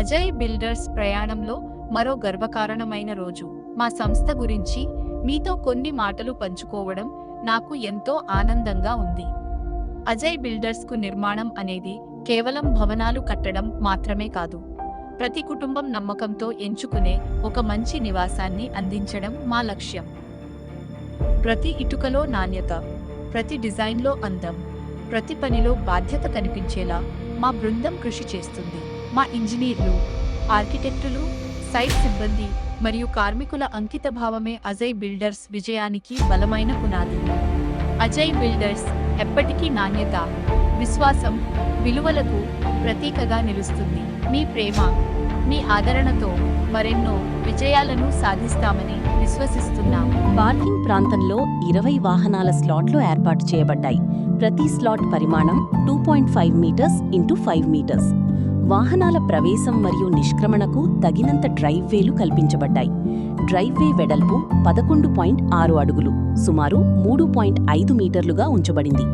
Ajay builders ప్రయాణంలో మరో గర్వకారణమైన రోజు. మా సంస్థ గురించి మీతో కొన్ని మాటలు పంచుకోవడం నాకు ఎంతో ఆనందంగా ఉంది. అజయ్ బిల్డర్స్కు నిర్మాణం అనేది కేవలం భవనాలు కట్టడం మాత్రమే కాదు. ప్రతి కుటుంబం నమ్మకంతో ఎంచుకునే ఒక మంచి నివాసాన్ని అందించడం మా లక్ష్యం. ప్రతి ఇటుకలో నాణ్యత, ప్రతి డిజైన్లో అందం, ప్రతి పనిలో బాధ్యత కనిపించేలా మా బృందం కృషి చేస్తుంది. మా ఇంజనీర్లు, ఆర్కిటెక్టులు, సైట్ సిబ్బంది మరియు కార్మికుల అంకితభావమే అజయ్ బిల్డర్స్ విజయానికి బలమైన పునాది. అజయ్ బిల్డర్స్ ఎప్పటికీ నాణ్యత, విశ్వాసం, విలువలకు ప్రతీకగా నిలుస్తుంది. మీ ప్రేమ, మీ ఆదరణతో మరెన్నో విజయాలను సాధిస్తామని విశ్వసిస్తున్నాం. పార్కింగ్ ప్రాంతంలో 20 వాహనాల స్లాట్లు ఏర్పాటు చేయబడ్డాయి. ప్రతి స్లాట్ పరిమాణం 2.5 మీటర్స్ ఇంటూ 5 మీటర్స్. వాహనాల ప్రవేశం మరియు నిష్క్రమణకు తగినంత డ్రైవ్వేలు కల్పించబడ్డాయి. డ్రైవ్వే వెడల్పు 11.6 అడుగులు, సుమారు 3.5 మీటర్లుగా ఉంచబడింది.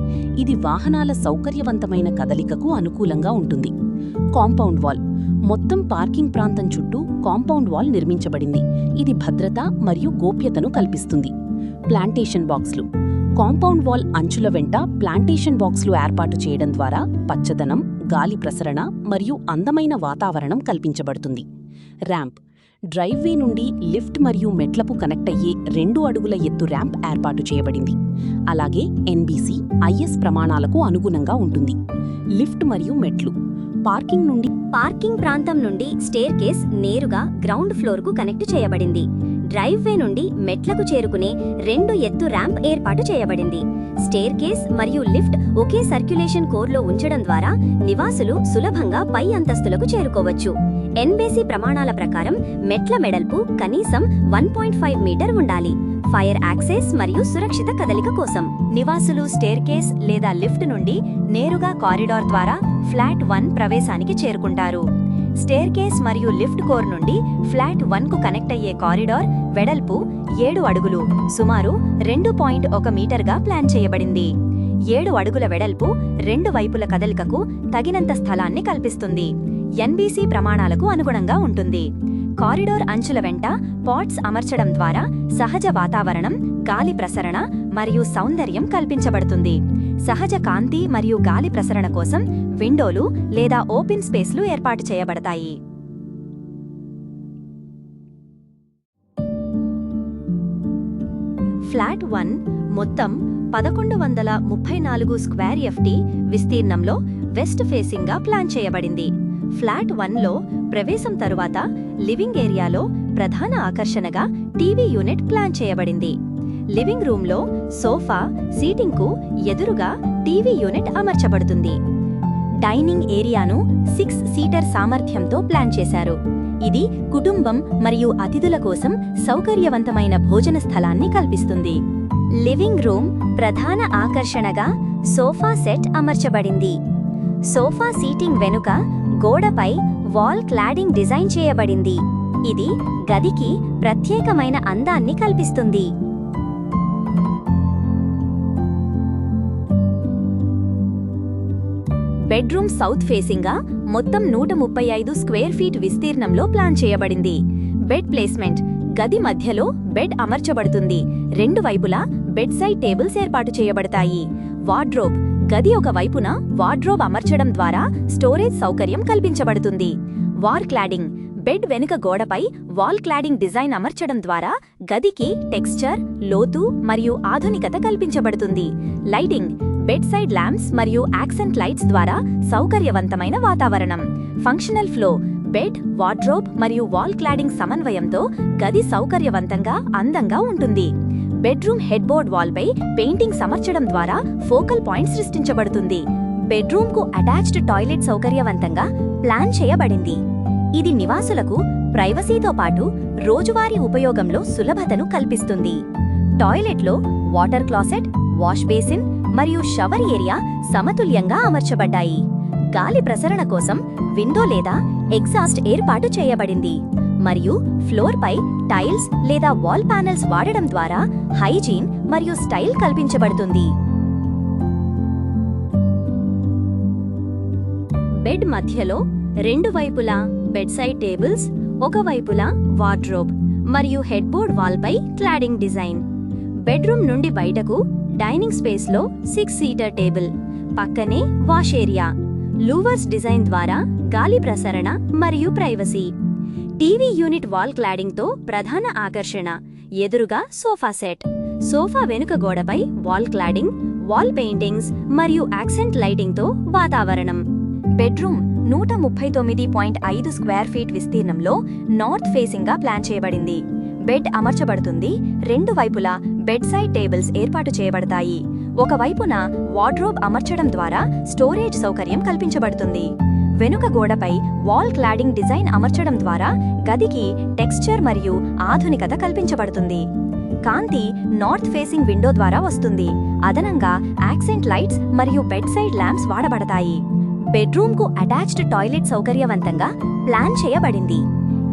ఇది వాహనాల సౌకర్యవంతమైన కదలికకు అనుకూలంగా ఉంటుంది. కాంపౌండ్ వాల్ మొత్తం పార్కింగ్ ప్రాంతం చుట్టూ కాంపౌండ్ వాల్ నిర్మించబడింది. ఇది భద్రత మరియు గోప్యతను కల్పిస్తుంది. ప్లాంటేషన్ బాక్స్లు కాంపౌండ్ వాల్ అంచుల వెంట ప్లాంటేషన్ బాక్స్లు ఏర్పాటు చేయడం ద్వారా పచ్చదనం, గాలి ప్రసరణ మరియు అందమైన వాతావరణం కల్పించబడుతుంది. ర్యాంప్ డ్రైవ్వే నుండి లిఫ్ట్ మరియు మెట్లకు కనెక్ట్ అయ్యే 2 అడుగుల ఎత్తు ర్యాంప్ ఏర్పాటు చేయబడింది. అలాగే NBC, IS ప్రమాణాలకు అనుగుణంగా ఉంటుంది. లిఫ్ట్ మరియు మెట్లు పార్కింగ్ ప్రాంతం నుండి స్టేర్ కేస్ నేరుగా గ్రౌండ్ ఫ్లోర్కు కనెక్ట్ చేయబడింది. డ్రైవ్వే నుండి మెట్లకు చేరుకునే 2 ఎత్తు ర్యాంప్ ఏర్పాటు చేయబడింది. స్టేర్ కేస్ మరియు లిఫ్ట్ ఒకే సర్క్యులేషన్ కోర్లో ఉంచడం ద్వారా నివాసులు సులభంగా పై అంతస్తులకు చేరుకోవచ్చు. NBC ప్రమాణాల ప్రకారం మెట్ల వెడల్పు కనీసం 1.5 మీటర్ ఉండాలి. ఫైర్ యాక్సెస్ మరియు సురక్షిత కదలిక కోసం నివాసులు స్టేర్ కేస్ లేదా లిఫ్ట్ నుండి నేరుగా కారిడార్ ద్వారా ఫ్లాట్ 1 ప్రవేశానికి చేరుకుంటారు. స్టేర్ కేస్ మరియు లిఫ్ట్ కోర్ నుండి ఫ్లాట్ 1కు కనెక్ట్ అయ్యే కారిడార్ వెడల్పు 7 అడుగులు, సుమారు 2.1 మీటర్గా ప్లాన్ చేయబడింది. 7 అడుగుల వెడల్పు 2 వైపుల కదలికకు తగినంత స్థలాన్ని కల్పిస్తుంది. NBC ప్రమాణాలకు అనుగుణంగా ఉంటుంది. కారిడార్ అంచుల వెంట పాట్స్ అమర్చడం ద్వారా సహజ వాతావరణం, గాలి ప్రసరణ మరియు సౌందర్యం కల్పించబడుతుంది. సహజ కాంతి మరియు గాలి ప్రసరణ కోసం విండోలు లేదా ఓపెన్ స్పేస్లు ఏర్పాటు చేయబడతాయి. ఫ్లాట్ 1 మొత్తం 1134 స్క్వేర్ FT విస్తీర్ణంలో వెస్ట్ ఫేసింగ్గా ప్లాన్ చేయబడింది. ఫ్లాట్ 1లో ప్రవేశం తరువాత లివింగ్ ఏరియాలో ప్రధాన ఆకర్షణగా టీవీ యూనిట్ ప్లాన్ చేయబడింది. లివింగ్ రూమ్లో సోఫా, సీటింగ్కు ఎదురుగా టీవీ యూనిట్ అమర్చబడుతుంది. డైనింగ్ ఏరియాను 6 సీటర్ సామర్థ్యంతో ప్లాన్ చేశారు. ఇది కుటుంబం మరియు అతిథుల కోసం సౌకర్యవంతమైన భోజన స్థలాన్ని కల్పిస్తుంది. లివింగ్ రూమ్ ప్రధాన ఆకర్షణగా సోఫా సెట్ అమర్చబడింది. సోఫా సీటింగ్ వెనుక గోడపై వాల్ క్లాడింగ్ డిజైన్ చేయబడింది. ఇది గదికి ప్రత్యేకమైన అందాన్ని కల్పిస్తుంది. బెడ్రూమ్ సౌత్ ఫేసింగ్గా మొత్తం 135 స్క్వేర్ ఫీట్ విస్తీర్ణంలో ప్లాన్ చేయబడింది. బెడ్ ప్లేస్మెంట్ గది మధ్యలో బెడ్ అమర్చబడుతుంది. 2 వైపులా బెడ్ సైడ్ టేబుల్స్ ఏర్పాటు చేయబడతాయి. వార్డ్రోబ్ గది ఒక వైపున వార్డ్రోబ్ అమర్చడం ద్వారా స్టోరేజ్ సౌకర్యం కల్పించబడుతుంది. వాల్ క్లాడింగ్ బెడ్ వెనుక గోడపై వాల్ క్లాడింగ్ డిజైన్ అమర్చడం ద్వారా గదికి టెక్స్చర్, లోతు మరియు ఆధునికత కల్పించబడుతుంది. లైటింగ్ బెడ్ సైడ్ ల్యాంప్స్ మరియు యాక్సెంట్ లైట్స్ ద్వారా సౌకర్యవంతమైన వాతావరణం. ఫంక్షనల్ ఫ్లో బెడ్, వార్డ్రోబ్ మరియు వాల్ క్లాడింగ్ సమన్వయంతో గది సౌకర్యవంతంగా, అందంగా ఉంటుంది. బెడ్రూమ్ హెడ్బోర్డ్ వాల్పై పెయింటింగ్ సమర్చడం ద్వారా ఫోకల్ పాయింట్ సృష్టించబడుతుంది. బెడ్రూమ్కు అటాచ్డ్ టాయిలెట్ సౌకర్యవంతంగా ప్లాన్ చేయబడింది. ఇది నివాసులకు ప్రైవసీతో పాటు రోజువారీ ఉపయోగంలో సులభతను కల్పిస్తుంది. టాయిలెట్లో వాటర్ క్లాసెట్, వాష్ బేసిన్ మరియు షవర్ ఏరియా సమతుల్యంగా అమర్చబడ్డాయి. గాలి ప్రసరణ కోసం విండో లేదా ఎగ్జాస్ట్ ఏర్పాటు చేయబడింది. మరియు ఫ్లోర్పై టైల్స్ లేదా వాల్ ప్యానెల్స్ వాడడం ద్వారా హైజీన్ మరియు స్టైల్ కల్పించబడుతుంది. బెడ్ మధ్యలో 2 వైపులా బెడ్ సైడ్ టేబుల్స్, ఒకవైపులా వార్డ్రోబ్ మరియు హెడ్బోర్డ్ వాల్పై క్లాడింగ్ డిజైన్. బెడ్రూమ్ నుండి బయటకు డైనింగ్ స్పేస్లో 6 సీటర్ టేబుల్, పక్కనే వాష్ ఏరియా, లూవర్స్ డిజైన్ ద్వారా గాలి ప్రసరణ మరియు ప్రైవసీ. టీవీ యూనిట్ వాల్ క్లాడింగ్తో ప్రధాన ఆకర్షణ, ఎదురుగా సోఫా సెట్. సోఫా వెనుక గోడపై వాల్ క్లాడింగ్, వాల్ పెయింటింగ్స్ మరియు యాక్సెంట్ లైటింగ్తో వాతావరణం. బెడ్రూమ్ 139.5 స్క్వేర్ ఫీట్ విస్తీర్ణంలో నార్త్ ఫేసింగ్గా ప్లాన్ చేయబడింది. బెడ్ అమర్చబడుతుంది. రెండు వైపులా బెడ్ సైడ్ టేబుల్స్ ఏర్పాటు చేయబడతాయి. ఒకవైపున వార్డ్రోబ్ అమర్చడం ద్వారా స్టోరేజ్ సౌకర్యం కల్పించబడుతుంది. వెనుక గోడపై వాల్ క్లాడింగ్ డిజైన్ అమర్చడం ద్వారా గదికి టెక్స్చర్ మరియు ఆధునికత కల్పించబడుతుంది. కాంతి నార్త్ ఫేసింగ్ విండో ద్వారా వస్తుంది. అదనంగా యాక్సెంట్ లైట్స్ మరియు బెడ్ సైడ్ ల్యాంప్స్ వాడబడతాయి. బెడ్రూమ్కు అటాచ్డ్ టాయిలెట్ సౌకర్యవంతంగా ప్లాన్ చేయబడింది.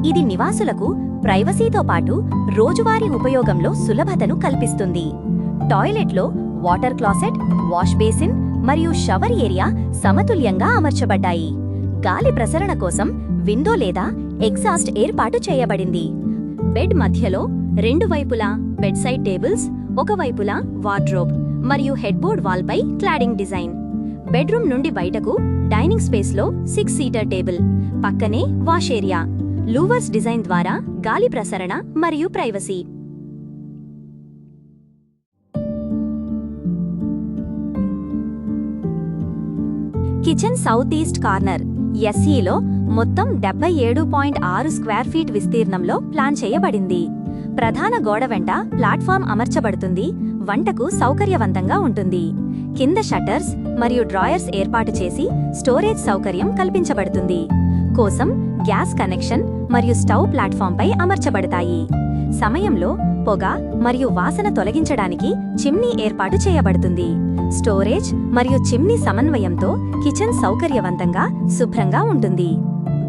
ఇది నివాసులకు ప్రైవసీతో పాటు రోజువారీ ఉపయోగంలో సులభతను కల్పిస్తుంది. టాయిలెట్లో వాటర్ క్లాసెట్, వాష్ బేసిన్ మరియు షవర్ ఏరియా సమతుల్యంగా అమర్చబడ్డాయి. గాలి ప్రసరణ కోసం విండో లేదా ఎగ్జాస్ట్ ఏర్పాటు చేయబడింది. బెడ్ మధ్యలో రెండు వైపులా బెడ్ సైడ్ టేబుల్స్, ఒకవైపులా వార్డ్రోబ్ మరియు హెడ్బోర్డ్ వాల్పై క్లాడింగ్ డిజైన్. బెడ్రూమ్ నుండి బయటకు డైనింగ్ స్పేస్లో 6 సీటర్ టేబుల్, పక్కనే వాష్ ఏరియా, లూవర్స్ డిజైన్ ద్వారా గాలి ప్రసరణ మరియు privacy. Kitchen south east corner ఎస్ఈలో మొత్తం 77.6 స్క్వేర్ ఫీట్ విస్తీర్ణంలో ప్లాన్ చేయబడింది. ప్రధాన గోడ వెంట ప్లాట్ఫామ్ అమర్చబడుతుంది. వంటకు సౌకర్యవంతంగా ఉంటుంది. కింద షట్టర్స్ మరియు డ్రాయర్స్ ఏర్పాటు చేసి స్టోరేజ్ సౌకర్యం కల్పించబడుతుంది. కోసం గ్యాస్ కనెక్షన్ మరియు స్టవ్ ప్లాట్ఫామ్పై అమర్చబడతాయి. సమయంలో పొగ మరియు వాసన తొలగించడానికి చిమ్నీ ఏర్పాటు చేయబడుతుంది. స్టోరేజ్ మరియు చిమ్నీ సమన్వయంతో కిచెన్ సౌకర్యవంతంగా, శుభ్రంగా ఉంటుంది.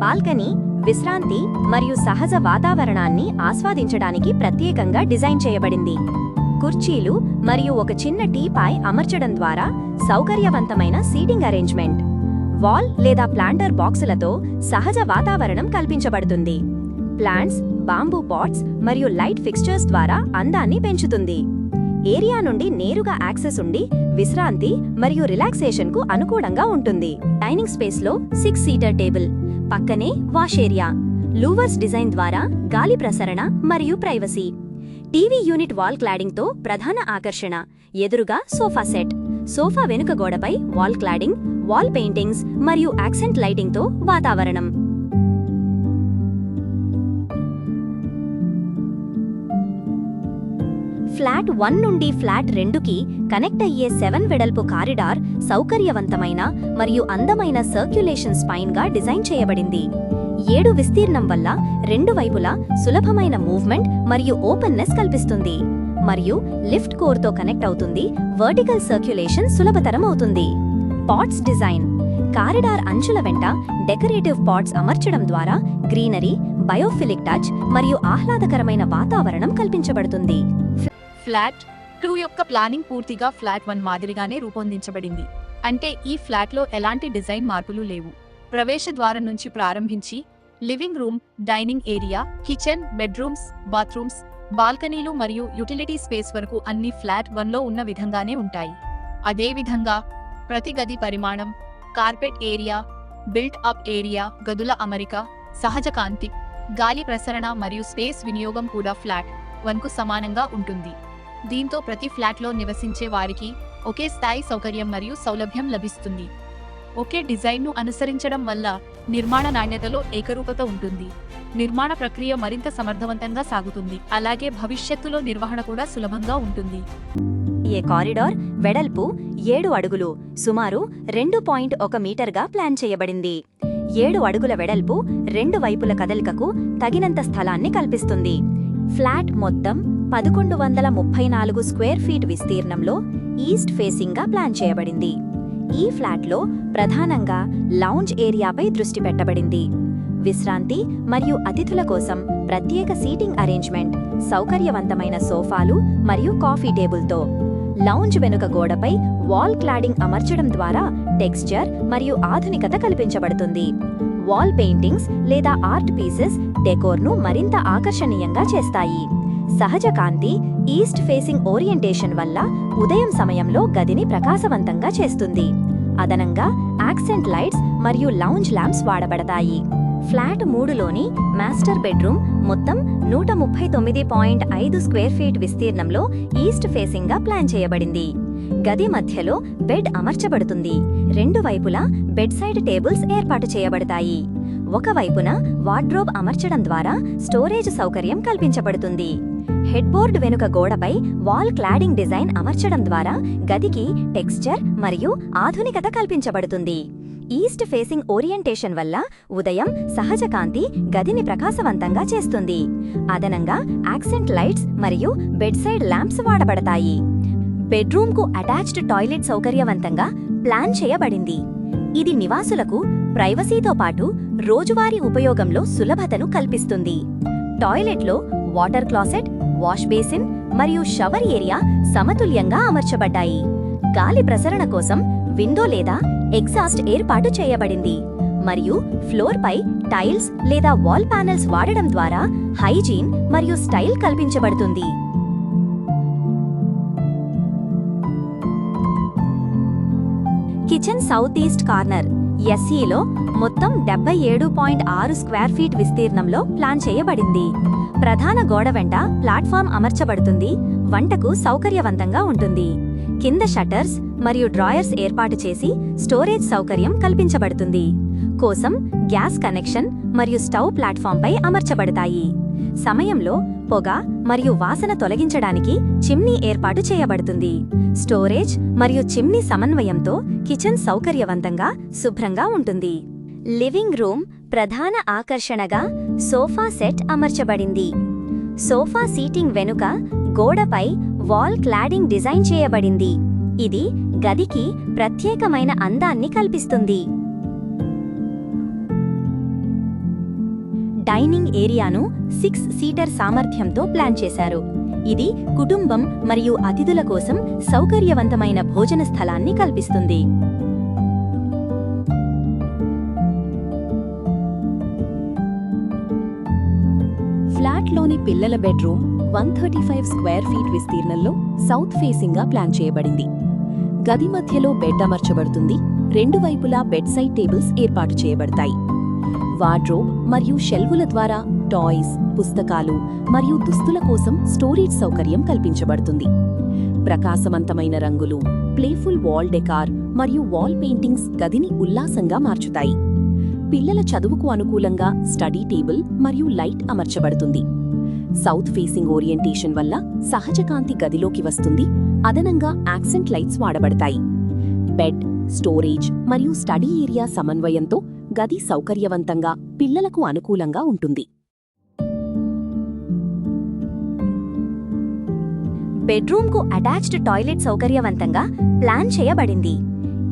బాల్కనీ విశ్రాంతి మరియు సహజ వాతావరణాన్ని ఆస్వాదించడానికి ప్రత్యేకంగా డిజైన్ చేయబడింది. కుర్చీలు మరియు ఒక చిన్న టీపాయ్ అమర్చడం ద్వారా సౌకర్యవంతమైన సీటింగ్ అరేంజ్మెంట్. వాల్ లేదా ప్లాంటర్ బాక్సులతో సహజ వాతావరణం కల్పించబడుతుంది. ప్లాంట్స్, బాంబూ పాట్స్ మరియు లైట్ ఫిక్స్చర్స్ ద్వారా అందాన్ని పెంచుతుంది. ఏరియా నుండి నేరుగా యాక్సెస్ ఉండి విశ్రాంతి మరియు రిలాక్సేషన్కు అనుకూలంగా ఉంటుంది. డైనింగ్ స్పేస్లో 6 సీటర్ టేబుల్, పక్కనే వాష్ ఏరియా, లూవర్స్ డిజైన్ ద్వారా గాలి ప్రసరణ మరియు ప్రైవసీ. టీవీ యూనిట్ వాల్ క్లాడింగ్తో ప్రధాన ఆకర్షణ, ఎదురుగా సోఫా సెట్. సోఫా వెనుక గోడపై వాల్ క్లాడింగ్, వాల్ పెయింటింగ్స్ మరియు యాక్సెంట్ లైటింగ్తో వాతావరణం. ఫ్లాట్ 1 నుండి ఫ్లాట్ 2కి కనెక్ట్ అయ్యే 7 వెడల్పు కారిడార్ సౌకర్యవంతమైన మరియు అందమైన సర్క్యులేషన్ స్పైన్గా డిజైన్ చేయబడింది. 7 విస్తీర్ణం వల్ల రెండు వైపులా సులభమైన మూవ్మెంట్ మరియు ఓపెన్నెస్ కల్పిస్తుంది. మరియు లిఫ్ట్ కోర్తో కనెక్ట్ అవుతుంది. వర్టికల్ సర్క్యులేషన్ సులభతరం అవుతుంది. Pots design. కారిడార్ అంచుల వెంట డెకరేటివ్ పాట్స్ అమర్చడం ద్వారా గ్రీనరీ, బయోఫిలిక్ టచ్ మరియు ఆహ్లాదకరమైన వాతావరణం కల్పించబడుతుంది. ఫ్లాట్ 2 యొక్క ప్లానింగ్ పూర్తిగా ఫ్లాట్ 1 మాదిరిగానే రూపొందించబడింది. అంటే ఈ ఫ్లాట్లో ఎలాంటి డిజైన్ మార్పులు లేవు. ప్రవేశ ద్వారం నుంచి ప్రారంభించి living room, dining area, kitchen, bedrooms, bathrooms, బాల్కనీలు మరియు యుటిలిటీ స్పేస్ వరకు అన్ని ఫ్లాట్ 1లో ఉన్న విధంగానే ఉంటాయి. అదేవిధంగా ప్రతి గది పరిమాణం, carpet area, built up area, గదుల అమరిక, సహజ కాంతి, గాలి ప్రసరణ మరియు స్పేస్ వినియోగం కూడా ఫ్లాట్ 1కు సమానంగా ఉంటుంది. దీంతో ప్రతి ఫ్లాట్లో నివసించే వారికి ఒకే స్థాయి సౌకర్యం మరియు సౌలభ్యం లభిస్తుంది. ఒకే డిజైన్ను అనుసరించడం వల్ల నిర్మాణ నాణ్యతలో ఏకరూపత ఉంటుంది. నిర్మాణ ప్రక్రియ మరింత సమర్థవంతంగా సాగుతుంది. అలాగే భవిష్యత్తులో నిర్వహణ కూడా సులభంగా ఉంటుంది. ఈ కారిడార్ వెడల్పు 7 అడుగులు, సుమారు 2.1 మీటర్గా ప్లాన్ చేయబడింది. 7 అడుగుల వెడల్పు రెండు వైపుల కదలికకు తగినంత స్థలాన్ని కల్పిస్తుంది. ఫ్లాట్ మొత్తం 1134 స్క్వేర్ ఫీట్ విస్తీర్ణంలో ఈస్ట్ ఫేసింగ్గా ప్లాన్ చేయబడింది. ఈ ఫ్లాట్లో ప్రధానంగా లౌంజ్ ఏరియాపై దృష్టి పెట్టబడింది. విశ్రాంతి మరియు అతిథుల కోసం ప్రత్యేక సీటింగ్ అరేంజ్మెంట్, సౌకర్యవంతమైన సోఫాలు మరియు కాఫీ టేబుల్తో. లౌంజ్ వెనుక గోడపై వాల్ క్లాడింగ్ అమర్చడం ద్వారా టెక్స్చర్ మరియు ఆధునికత కల్పించబడుతుంది. వాల్ పెయింటింగ్స్ లేదా ఆర్ట్ పీసెస్ డెకోర్ను మరింత ఆకర్షణీయంగా చేస్తాయి. సహజ కాంతి, ఈస్ట్ ఫేసింగ్ ఓరియంటేషన్ వల్ల ఉదయం సమయంలో గదిని ప్రకాశవంతంగా చేస్తుంది. అదనంగా యాక్సెంట్ లైట్స్ మరియు లౌంజ్ ల్యాంప్స్ వాడబడతాయి. ఫ్లాట్ 3లోని మాస్టర్ బెడ్రూమ్ మొత్తం 139.5 స్క్వేర్ ఫీట్ విస్తీర్ణంలో ఈస్ట్ ఫేసింగ్గా ప్లాన్ చేయబడింది. గది మధ్యలో బెడ్ అమర్చబడుతుంది. 2 వైపులా బెడ్ సైడ్ టేబుల్స్ ఏర్పాటు చేయబడతాయి. ఒక వైపున వార్డ్రోబ్ అమర్చడం ద్వారా స్టోరేజ్ సౌకర్యం కల్పించబడుతుంది. హెడ్బోర్డ్ వెనుక గోడపై వాల్ క్లాడింగ్ డిజైన్ అమర్చడం ద్వారా గదికి టెక్స్చర్ మరియు ఆధునికత కల్పించబడుతుంది. ఈస్ట్ ఫేసింగ్ ఓరియంటేషన్ వల్ల ఉదయం సహజ కాంతి గదిని ప్రకాశవంతంగా చేస్తుంది. అదనంగా యాక్సెంట్ లైట్స్ మరియు బెడ్ సైడ్ ల్యాంప్స్ వాడబడతాయి. బెడ్రూమ్కు అటాచ్డ్ టాయిలెట్ సౌకర్యవంతంగా ప్లాన్ చేయబడింది. ఇది నివాసులకు ప్రైవసీతో పాటు రోజువారీ ఉపయోగంలో సులభతను కల్పిస్తుంది. టాయిలెట్లో వాటర్ క్లాసెట్, వాష్ బేసిన్ మరియు షవర్ ఏరియా సమతుల్యంగా అమర్చబడ్డాయి. గాలి ప్రసరణ కోసం విండో లేదా ఎగ్జాస్ట్ ఏర్పాటు చేయబడింది మరియు ఫ్లోర్పై టైల్స్ లేదా వాల్ ప్యానెల్స్ వాడడం ద్వారా హైజీన్ మరియు స్టైల్ కల్పించబడుతుంది. కిచెన్ సౌత్ ఈస్ట్ కార్నర్ ఎస్ఈలో మొత్తం 77.6 స్క్వేర్ ఫీట్ విస్తీర్ణంలో ప్లాన్ చేయబడింది. ప్రధాన గోడ వెంట ప్లాట్ఫామ్ అమర్చబడుతుంది. వంటకు సౌకర్యవంతంగా ఉంటుంది. కింద షట్టర్స్ మరియు డ్రాయర్స్ ఏర్పాటు చేసి స్టోరేజ్ సౌకర్యం కల్పించబడుతుంది. కోసం గ్యాస్ కనెక్షన్ మరియు స్టవ్ ప్లాట్ఫాంపై అమర్చబడతాయి. సమయంలో పొగ మరియు వాసన తొలగించడానికి చిమ్నీ ఏర్పాటు చేయబడుతుంది. స్టోరేజ్ మరియు చిమ్నీ సమన్వయంతో కిచెన్ సౌకర్యవంతంగా, శుభ్రంగా ఉంటుంది. లివింగ్ రూమ్ ప్రధాన ఆకర్షణగా సోఫా సెట్ అమర్చబడింది. సోఫా సీటింగ్ వెనుక గోడపై వాల్ క్లాడింగ్ డిజైన్ చేయబడింది. ఇది గదికి ప్రత్యేకమైన అందాన్ని కల్పిస్తుంది. డైనింగ్ ఏరియాను 6 సీటర్ సామర్థ్యంతో ప్లాన్ చేశారు. ఇది కుటుంబం మరియు అతిథుల కోసం సౌకర్యవంతమైన భోజన స్థలాన్ని కల్పిస్తుంది. ఫ్లాట్లోని పిల్లల బెడ్రూమ్ 135 స్క్వేర్ ఫీట్ విస్తీర్ణంలో సౌత్ ఫేసింగ్గా ప్లాన్ చేయబడింది. గది మధ్యలో బెడ్ అమర్చబడుతుంది. 2 వైపులా బెడ్ సైడ్ టేబుల్స్ ఏర్పాటు చేయబడతాయి. వార్డ్రోబ్ మరియు షెల్వుల ద్వారా టాయ్స్, పుస్తకాలు మరియు దుస్తుల కోసం స్టోరేజ్ సౌకర్యం కల్పించబడుతుంది. ప్రకాశవంతమైన రంగులు, ప్లేఫుల్ వాల్ డెకార్ మరియు వాల్ పెయింటింగ్స్ గదిని ఉల్లాసంగా మార్చుతాయి. పిల్లల చదువుకు అనుకూలంగా స్టడీ టేబుల్ మరియు లైట్ అమర్చబడుతుంది. సౌత్ ఫేసింగ్ ఓరియంటేషన్ వల్ల సహజ కాంతి గదిలోకి వస్తుంది. అదనంగా యాక్సెంట్ లైట్స్ వాడబడతాయి. బెడ్, స్టోరేజ్ మరియు స్టడీ ఏరియా సమన్వయంతో గది సౌకర్యవంతంగా, పిల్లలకు అనుకూలంగా ఉంటుంది. బెడ్రూమ్కు అటాచ్డ్ టాయిలెట్ సౌకర్యవంతంగా ప్లాన్ చేయబడింది.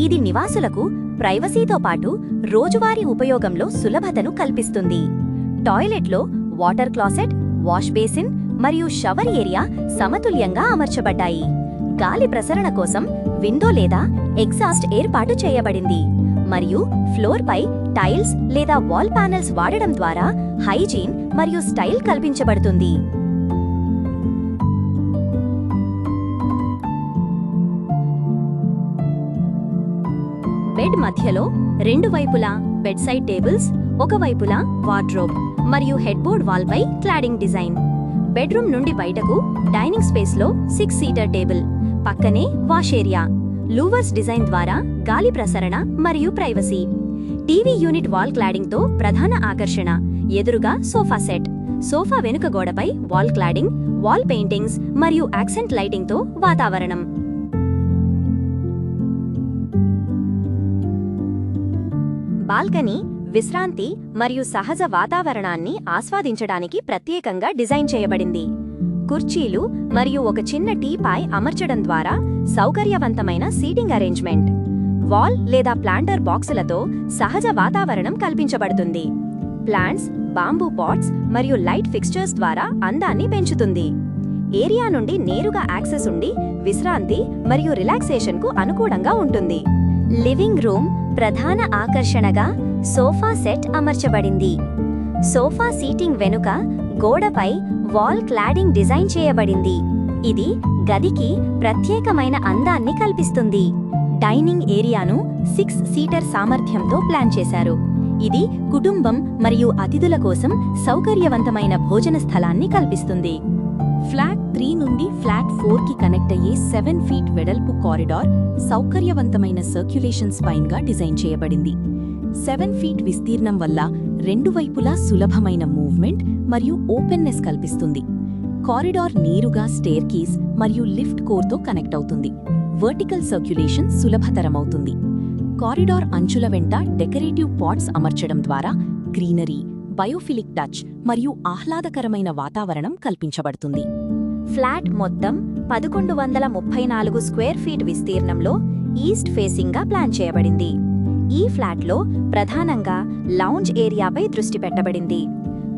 ఇది నివాసులకు ప్రైవసీతో పాటు రోజువారీ ఉపయోగంలో సులభతను కల్పిస్తుంది. టాయిలెట్లో వాటర్ క్లాసెట్, వాష్ బేసిన్ మరియు షవర్ ఏరియా సమతుల్యంగా అమర్చబడ్డాయి. గాలి ప్రసరణ కోసం విండో లేదా ఎగ్జాస్ట్ ఏర్పాటు చేయబడింది మరియు ఫ్లోర్పై టైల్స్ లేదా వాల్ ప్యానెల్స్ వాడడం ద్వారా హైజీన్ మరియు స్టైల్ కల్పించబడుతుంది. బెడ్ మధ్యలో 2 వైపులా బెడ్ సైడ్ టేబుల్స్, ఒక వైపులా వార్డ్రోబ్ మరియు హెడ్బోర్డ్ వాల్పై క్లాడింగ్ డిజైన్. బెడ్రూమ్ నుండి బయటకు డైనింగ్ స్పేస్లో 6 సీటర్ టేబుల్, పక్కనే వాష్ ఏరియా. లూవర్స్ డిజైన్ ద్వారా గాలి ప్రసరణ మరియు ప్రైవసీ. టీవీ యూనిట్ వాల్ క్లాడింగ్తో ప్రధాన ఆకర్షణ. ఎదురుగా సోఫా సెట్. సోఫా వెనుక గోడపై వాల్ క్లాడింగ్, వాల్ పెయింటింగ్స్ మరియు యాక్సెంట్ లైటింగ్తో వాతావరణం. బాల్కనీ విశ్రాంతి మరియు సహజ వాతావరణాన్ని ఆస్వాదించడానికి ప్రత్యేకంగా డిజైన్ చేయబడింది. కుర్చీలు మరియు ఒక చిన్న టీపాయ్ అమర్చడం ద్వారా సౌకర్యవంతమైన సీటింగ్ అరేంజ్మెంట్. వాల్ లేదా ప్లాంటర్ బాక్సులతో సహజ వాతావరణం కల్పించబడుతుంది. ప్లాంట్స్, బాంబూ పాట్స్ మరియు లైట్ ఫిక్స్చర్స్ ద్వారా అందాన్ని పెంచుతుంది. ఏరియా నుండి నేరుగా యాక్సెస్ ఉండి విశ్రాంతి మరియు రిలాక్సేషన్కు అనుకూలంగా ఉంటుంది. లివింగ్ రూమ్ ప్రధాన ఆకర్షణగా సోఫా సెట్ అమర్చబడింది. సోఫా సీటింగ్ వెనుక గోడపై వాల్ క్లాడింగ్ డిజైన్ చేయబడింది. ఇది గదికి ప్రత్యేకమైన అందాన్ని కల్పిస్తుంది. డైనింగ్ ఏరియాను 6 సీటర్ సామర్థ్యంతో ప్లాన్ చేశారు. ఇది కుటుంబం మరియు అతిథుల కోసం సౌకర్యవంతమైన భోజన స్థలాన్ని కల్పిస్తుంది. ఫ్లాట్ 3 నుండి ఫ్లాట్ 4కి కనెక్ట్ అయ్యే 7 ఫీట్ వెడల్పు కారిడార్ సౌకర్యవంతమైన సర్క్యులేషన్ స్పైన్గా డిజైన్ చేయబడింది. 7 ఫీట్ విస్తీర్ణం వల్ల రెండు వైపులా సులభమైన మూవ్మెంట్ మరియు ఓపెన్నెస్ కల్పిస్తుంది. కారిడార్ నేరుగా స్టేర్ కేస్ మరియు లిఫ్ట్ కోర్తో కనెక్ట్ అవుతుంది. వర్టికల్ సర్క్యులేషన్ సులభతరమవుతుంది. కారిడార్ అంచుల వెంట డెకరేటివ్ పాట్స్ అమర్చడం ద్వారా గ్రీనరీ, బయోఫిలిక్ టచ్ మరియు ఆహ్లాదకరమైన వాతావరణం కల్పించబడుతుంది. ఫ్లాట్ మొత్తం 1134 స్క్వేర్ ఫీట్ విస్తీర్ణంలో ఈస్ట్ ఫేసింగ్గా ప్లాన్ చేయబడింది. ఈ ఫ్లాట్లో ప్రధానంగా లౌంజ్ ఏరియాపై దృష్టి పెట్టబడింది.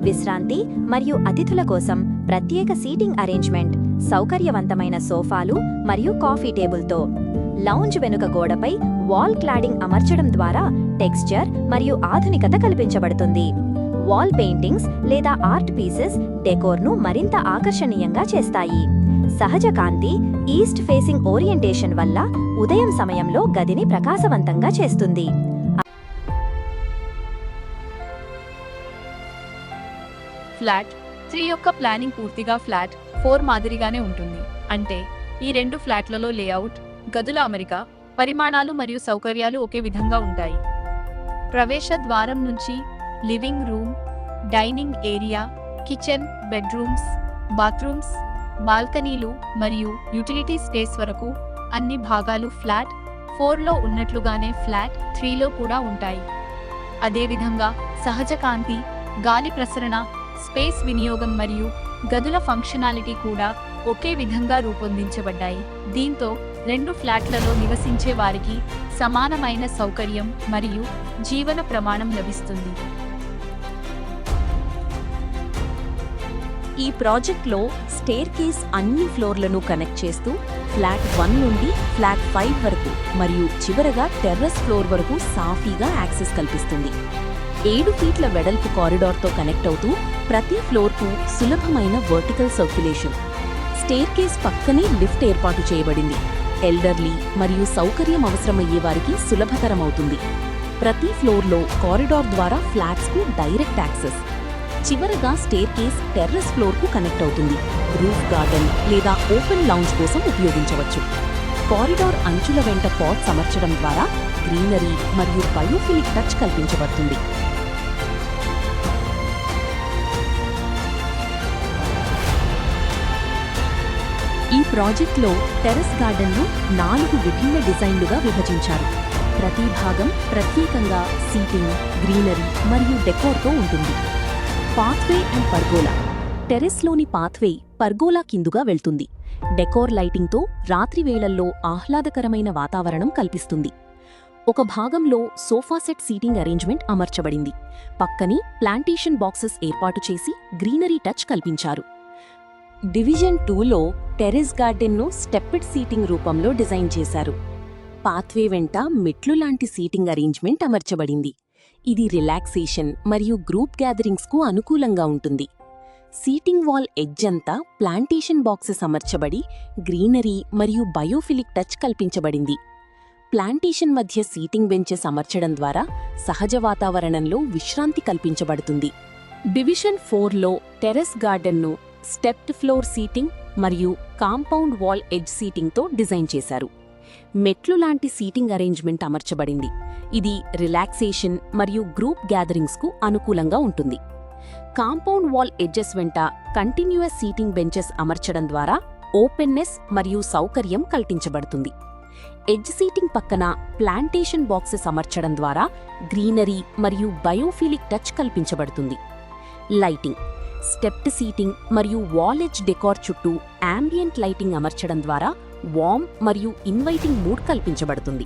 విశ్రాంతి మరియు అతిథుల కోసం ప్రత్యేక సీటింగ్ అరేంజ్మెంట్, సౌకర్యవంతమైన సోఫాలు మరియు కాఫీ టేబుల్తో. లౌంజ్ వెనుక గోడపై వాల్ క్లాడింగ్ అమర్చడం ద్వారా టెక్స్చర్ మరియు ఆధునికత కల్పించబడుతుంది. వాల్ పెయింటింగ్స్ లేదా ఆర్ట్ పీసెస్ డెకోర్ను మరింత ఆకర్షణీయంగా చేస్తాయి. సహజ కాంతి, ఈస్ట్ ఫేసింగ్ ఓరియంటేషన్ వల్ల ఉదయం సమయంలో గదిని ప్రకాశవంతంగా చేస్తుంది. ఫ్లాట్ 3 యొక్క ప్లానింగ్ పూర్తిగా ఫ్లాట్ 4 మాదిరిగానే ఉంటుంది. అంటే ఈ 2 ఫ్లాట్లలో లేఅవుట్, గదుల అమరిక, పరిమాణాలు మరియు సౌకర్యాలు ఒకే విధంగా ఉంటాయి. ప్రవేశ ద్వారం నుంచి living room, dining area, kitchen, bedrooms, bathrooms, బాల్కనీలు మరియు యూటిలిటీ స్పేస్ వరకు అన్ని భాగాలు ఫ్లాట్ 4లో ఉన్నట్లుగానే ఫ్లాట్ 3లో కూడా ఉంటాయి. అదేవిధంగా సహజ కాంతి, గాలి ప్రసరణ, స్పేస్ వినియోగం మరియు గదుల ఫంక్షనాలిటీ కూడా ఒకే విధంగా రూపొందించబడ్డాయి. దీంతో 2 ఫ్లాట్లలో నివసించే వారికి సమానమైన సౌకర్యం మరియు జీవన ప్రమాణం లభిస్తుంది. ఈ ప్రాజెక్ట్లో స్టేర్ కేస్ అన్ని ఫ్లోర్లను కనెక్ట్ చేస్తూ ఫ్లాట్ 1 నుండి ఫ్లాట్ 5 వరకు మరియు చివరగా టెర్రస్ ఫ్లోర్ వరకు సాఫీగా యాక్సెస్ కల్పిస్తుంది. 7 ఫీట్ల వెడల్పు కారిడార్తో కనెక్ట్ అవుతూ ప్రతి ఫ్లోర్కు సులభమైన వర్టికల్ సర్క్యులేషన్. స్టేర్ కేస్ పక్కనే లిఫ్ట్ ఏర్పాటు చేయబడింది. ఎల్డర్లీ మరియు సౌకర్యం అవసరమయ్యే వారికి సులభతరమవుతుంది. ప్రతి ఫ్లోర్లో కారిడార్ ద్వారా ఫ్లాట్స్కు డైరెక్ట్ యాక్సెస్. చివరగా స్టేర్ కేస్ టెర్రస్ ఫ్లోర్కు కనెక్ట్ అవుతుంది. రూఫ్ గార్డెన్ లేదా ఓపెన్ లౌంజ్ కోసం ఉపయోగించవచ్చు. కారిడార్ అంచుల వెంట పాట్స్ అమర్చడం ద్వారా గ్రీనరీ మరియు బయోఫిలిక్ టచ్ కల్పించబడుతుంది. ఈ ప్రాజెక్ట్లో టెర్రస్ గార్డెన్ను 4 విభిన్న డిజైన్లుగా విభజించారు. ప్రతి భాగం ప్రత్యేకంగా సీటింగ్, గ్రీనరీ మరియు డెకోర్తో ఉంటుంది. Pathway and pergola. టెర్రస్లోని పాత్వే పర్గోలా కిందుగా వెళ్తుంది. డెకోర్ లైటింగ్తో రాత్రి వేళల్లో ఆహ్లాదకరమైన వాతావరణం కల్పిస్తుంది. ఒక భాగంలో సోఫా సెట్ సీటింగ్ అరేంజ్మెంట్ అమర్చబడింది. పక్కనే ప్లాంటేషన్ బాక్సెస్ ఏర్పాటు చేసి గ్రీనరీ టచ్ కల్పించారు. డివిజన్ 2లో టెర్రస్ గార్డెన్ను స్టెప్పెడ్ సీటింగ్ రూపంలో డిజైన్ చేశారు. పాత్వే వెంట మెట్లు లాంటి సీటింగ్ అరేంజ్మెంట్ అమర్చబడింది. ఇది రిలాక్సేషన్ మరియు గ్రూప్ గ్యాదరింగ్స్కు అనుకూలంగా ఉంటుంది. సీటింగ్ వాల్ ఎడ్జ్ అంతా ప్లాంటేషన్ బాక్సెస్ అమర్చబడి గ్రీనరీ మరియు బయోఫిలిక్ టచ్ కల్పించబడింది. ప్లాంటేషన్ మధ్య సీటింగ్ బెంచెస్ అమర్చడం ద్వారా సహజ వాతావరణంలో విశ్రాంతి కల్పించబడుతుంది. డివిజన్ 4లో టెర్రస్ గార్డెన్ను స్టెప్డ్ ఫ్లోర్ సీటింగ్ మరియు కాంపౌండ్ వాల్ ఎడ్జ్ సీటింగ్తో డిజైన్ చేశారు. మెట్లు లాంటి సీటింగ్ అరేంజ్మెంట్ అమర్చబడింది. ఇది రిలాక్సేషన్ మరియు గ్రూప్ గ్యాదరింగ్స్కు అనుకూలంగా ఉంటుంది. కాంపౌండ్ వాల్ ఎడ్జెస్ వెంట కంటిన్యూయస్ సీటింగ్ బెంచెస్ అమర్చడం ద్వారా ఓపెన్నెస్ మరియు సౌకర్యం కల్పించబడుతుంది. ఎడ్జ్ సీటింగ్ పక్కన ప్లాంటేషన్ బాక్సెస్ అమర్చడం ద్వారా గ్రీనరీ మరియు బయోఫిలిక్ టచ్ కల్పించబడుతుంది. లైటింగ్. స్టెప్డ్ సీటింగ్ మరియు వాల్ ఎడ్జ్ డెకార్ చుట్టూ యాంబియంట్ లైటింగ్ అమర్చడం ద్వారా వార్మ్ మరియు ఇన్వైటింగ్ మూడ్ కల్పించబడుతుంది.